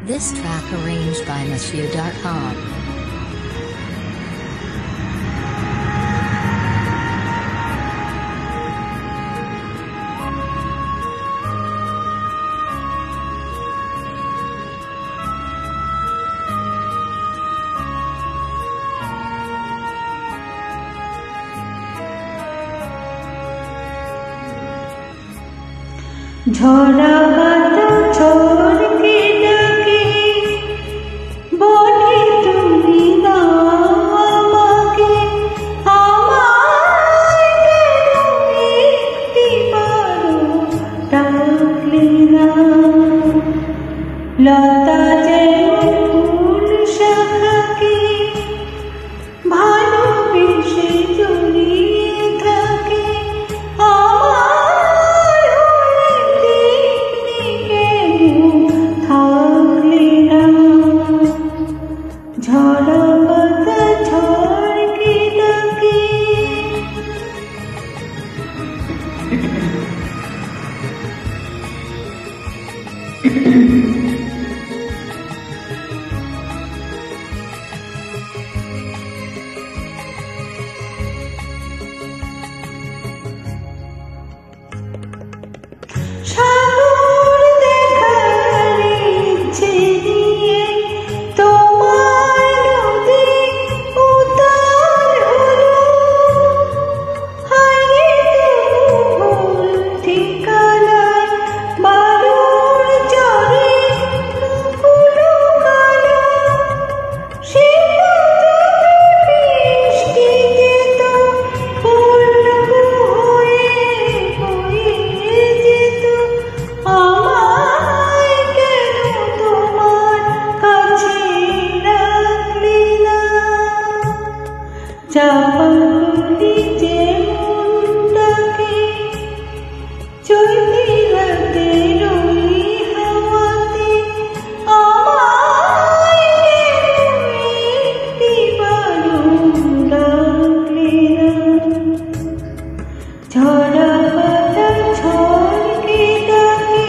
This track arranged by Monsieur.com. झड़ा बात छोड़ के डाके बोले तुम्ही ना मागे हमारे तुम्ही पारो टाकले ना लता जे फूल शाखा के ভালোবেসে জড়িয়ে থাকে ঝড়া পাতা ঝড়কে ডাকে চাপালি যে মুন্ডাকে চলতি রাতে রই হাওয়াতে আমায় একটি বারো ডাকলে না ঝড়া পাতা ঝড়কে ডাকে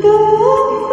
দুঃখ